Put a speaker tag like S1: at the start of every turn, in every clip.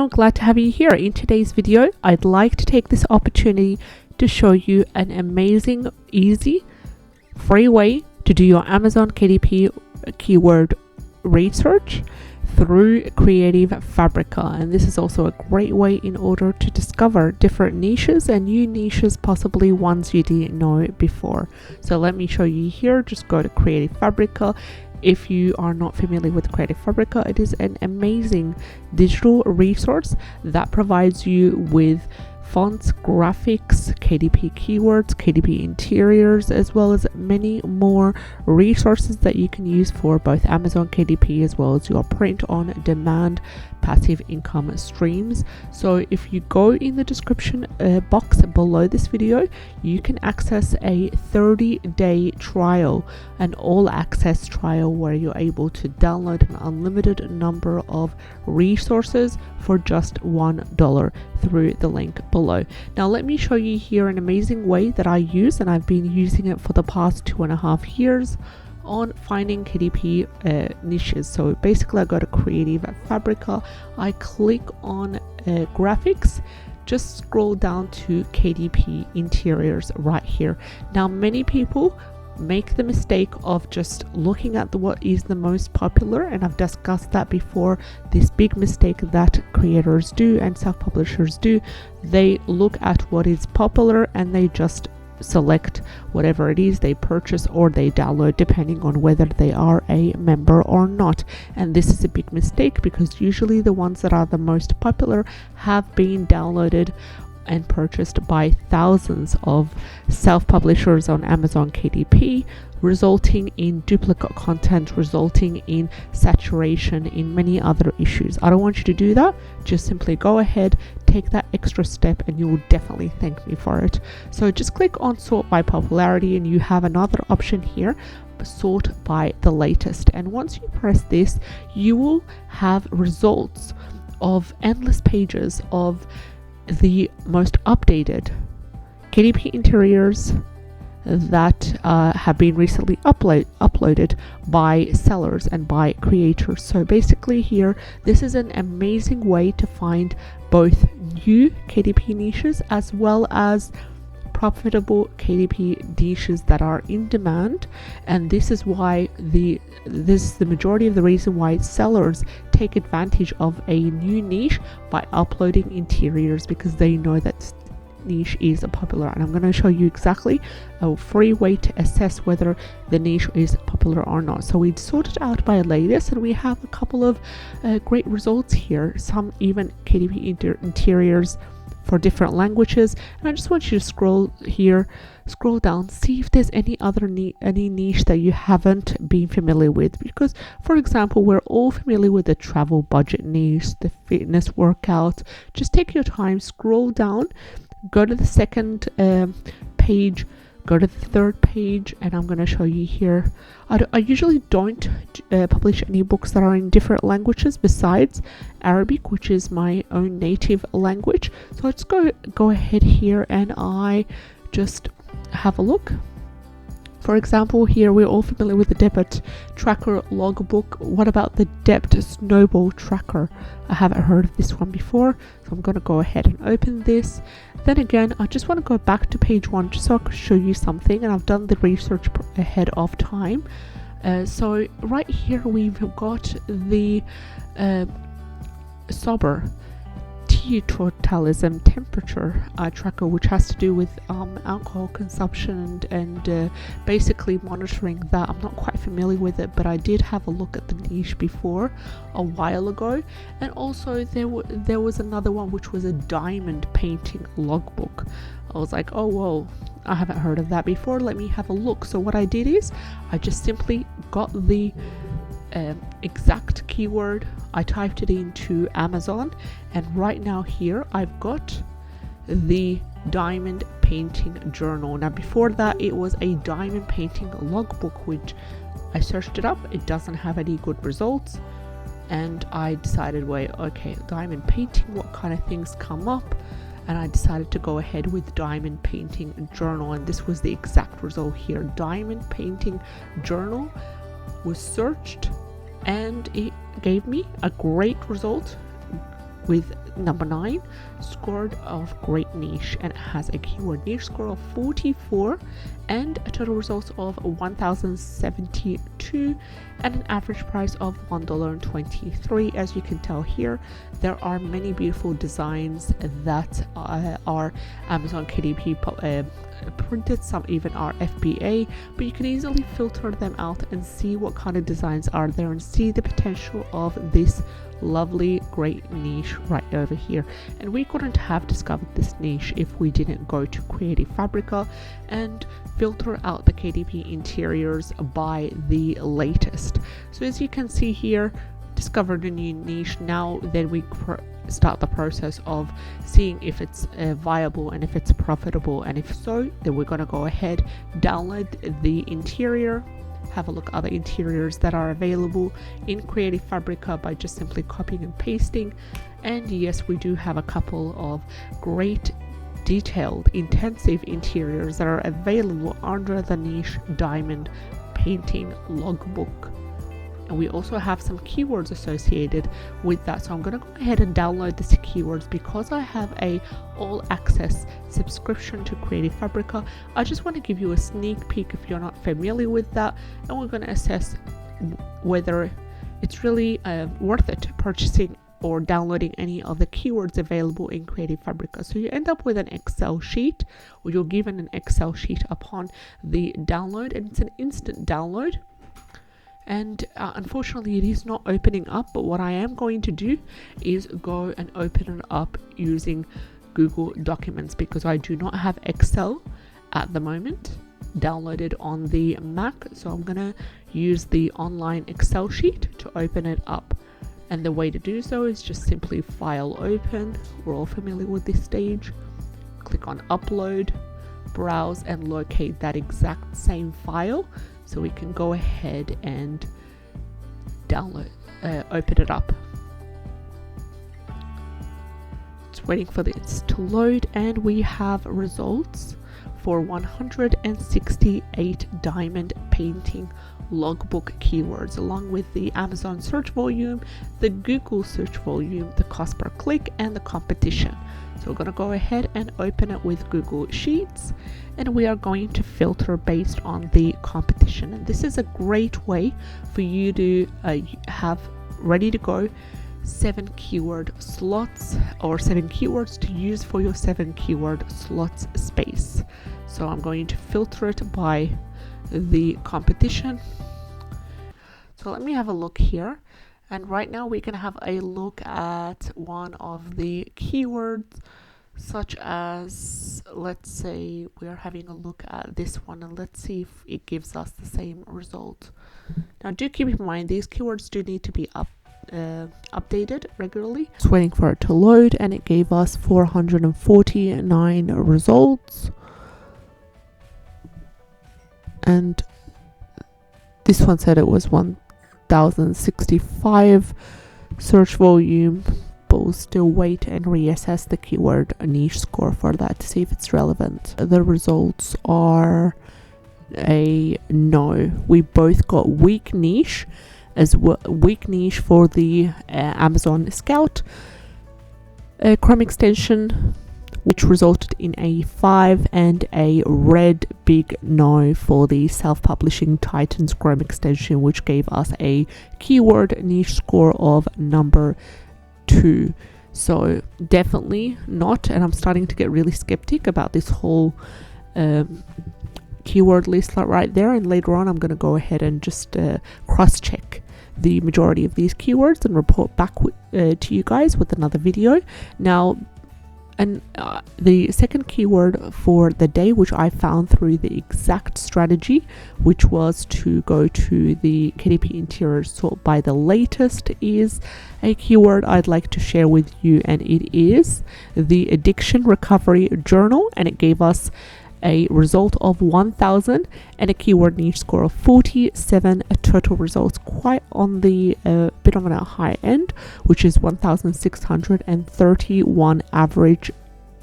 S1: channel, glad to have you here. In today's video, I'd like to take this opportunity to show you an amazing, easy, free way to do your Amazon KDP keyword research through Creative Fabrica. And this is also a great way in order to discover different niches and new niches, possibly ones you didn't know before. So let me show you here. Just go to Creative Fabrica. If you are not familiar with Creative Fabrica, it is an amazing digital resource that provides you with fonts, graphics, KDP keywords, KDP interiors, as well as many more resources that you can use for both Amazon KDP as well as your print on demand passive income streams. So if you go in the description box below this video, you can access a 30-day trial, an all access trial where you're able to download an unlimited number of resources for just $1 through the link below. Now let me show you here an amazing way that I use, and I've been using it for the past 2.5 years on finding KDP niches. So basically I go to Creative Fabrica, I click on graphics, just scroll down to KDP interiors right here. Now many people make the mistake of just looking at what is the most popular, and I've discussed that before. This big mistake that creators do and self-publishers do, they look at what is popular and they just select whatever it is they purchase or they download, depending on whether they are a member or not. And this is a big mistake because usually the ones that are the most popular have been downloaded and purchased by thousands of self-publishers on Amazon KDP, resulting in duplicate content, resulting in saturation, in many other issues. I don't want you to do that. Just simply go ahead, take that extra step, and you will definitely thank me for it. So just click on sort by popularity, and you have another option here, sort by the latest. And once you press this, you will have results of endless pages of the most updated KDP interiors that have been recently uploaded by sellers and by creators. So basically here, this is an amazing way to find both new KDP niches as well as profitable KDP niches that are in demand. And this is why this is the majority of the reason why sellers take advantage of a new niche by uploading interiors, because they know that niche is popular. And I'm going to show you exactly a free way to assess whether the niche is popular or not. So we sorted out by latest, and we have a couple of great results here, some even KDP interiors for different languages. And I just want you to scroll down, see if there's any other any niche that you haven't been familiar with. Because for example, we're all familiar with the travel budget niche, the fitness workout. Just take your time, scroll down, go to the second page, go to the third page, and I'm going to show you here. I usually don't publish any books that are in different languages besides Arabic, which is my own native language. So let's go ahead here and I just have a look. For example, here we're all familiar with the debt tracker logbook. What about the debt snowball tracker? I haven't heard of this one before, so I'm going to go ahead and open this. Then again, I just want to go back to page 1 just so I can show you something, and I've done the research ahead of time. So right here we've got the sober teetotalism temperature tracker, which has to do with alcohol consumption and basically monitoring that. I'm not quite familiar with it, but I did have a look at the niche before a while ago. And also there was another one which was a diamond painting logbook. I was like, oh whoa, I haven't heard of that before, let me have a look. So what I did is I just simply got the exact keyword, I typed it into Amazon, and right now here I've got the diamond painting journal. Now before that it was a diamond painting logbook, which I searched it up, it doesn't have any good results, and I decided, wait, okay, diamond painting, what kind of things come up? And I decided to go ahead with diamond painting journal, and this was the exact result here. Diamond painting journal was searched and it gave me a great result, with number 9 scored of great niche, and it has a keyword niche score of 44 and a total results of 1072 and an average price of $1.23. As you can tell here, there are many beautiful designs that are Amazon KDP printed, some even are FBA, but you can easily filter them out and see what kind of designs are there and see the potential of this lovely great niche right over here. And we couldn't have discovered this niche if we didn't go to Creative Fabrica and filter out the KDP interiors by the latest. So as you can see here, discovered a new niche. Now then we start the process of seeing if it's viable and if it's profitable, and if so, then we're going to go ahead, download the interior, have a look at other interiors that are available in Creative Fabrica by just simply copying and pasting. And yes, we do have a couple of great detailed intensive interiors that are available under the niche diamond painting logbook, and we also have some keywords associated with that. So I'm going to go ahead and download these keywords because I have a all access subscription to Creative Fabrica. I just want to give you a sneak peek if you're not familiar with that, and we're going to assess whether it's really worth it purchasing or downloading any of the keywords available in Creative Fabrica. So you end up with an Excel sheet, or you're given an Excel sheet upon the download, and it's an instant download. And unfortunately it is not opening up, but what I am going to do is go and open it up using Google Documents because I do not have Excel at the moment downloaded on the Mac. So I'm gonna use the online Excel sheet to open it up, and the way to do so is just simply file open. We're all familiar with this stage. Click on upload, browse, and locate that exact same file so we can go ahead and download, open it up. It's waiting for this to load, and we have results for 168 diamond painting logbook keywords, along with the Amazon search volume, the Google search volume, the cost per click, and the competition. So we're going to go ahead and open it with Google Sheets, and we are going to filter based on the competition. And this is a great way for you to have ready to go 7 keyword slots, or 7 keywords to use for your 7 keyword slots space. So I'm going to filter it by the competition. So let me have a look here. And right now we can have a look at one of the keywords, such as, let's say we are having a look at this one, and let's see if it gives us the same result. Now do keep in mind these keywords do need to be updated regularly. It's waiting for it to load, and it gave us 449 results. And this one said it was 1065 search volume, but we'll still wait and reassess the keyword niche score for that to see if it's relevant. The results are a no. We both got weak niche, as well, weak niche for the Amazon Scout Chrome extension, which resulted in a 5, and a red big no for the self-publishing Titans Chrome extension, which gave us a keyword niche score of number 2. So definitely not, and I'm starting to get really skeptic about this whole keyword list right there. And later on I'm going to go ahead and just cross-check the majority of these keywords and report back to you guys with another video. Now, and the second keyword for the day, which I found through the exact strategy, which was to go to the KDP interior sort by the latest, is a keyword I'd like to share with you, and it is the Addiction Recovery Journal, and it gave us a result of 1000 and a keyword niche score of 47 total results, quite on the bit of a high end, which is 1631. Average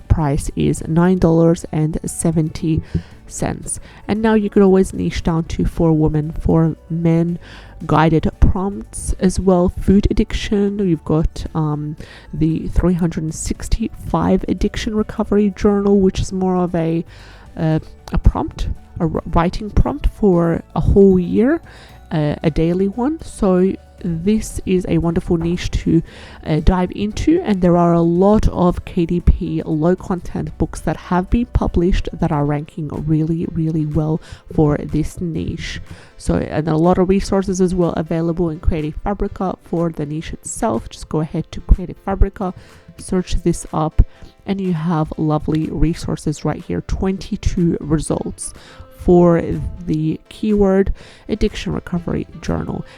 S1: price is $9.70. sense. And now you could always niche down to for women, for men, guided prompts as well, food addiction. You've got the 365 addiction recovery journal, which is more of a prompt, a writing prompt for a whole year, a daily one. So this is a wonderful niche to dive into, and there are a lot of KDP low content books that have been published that are ranking really well for this niche. So, and a lot of resources as well available in Creative Fabrica for the niche itself. Just go ahead to Creative Fabrica, search this up, and you have lovely resources right here. 22 results for the keyword addiction recovery journal.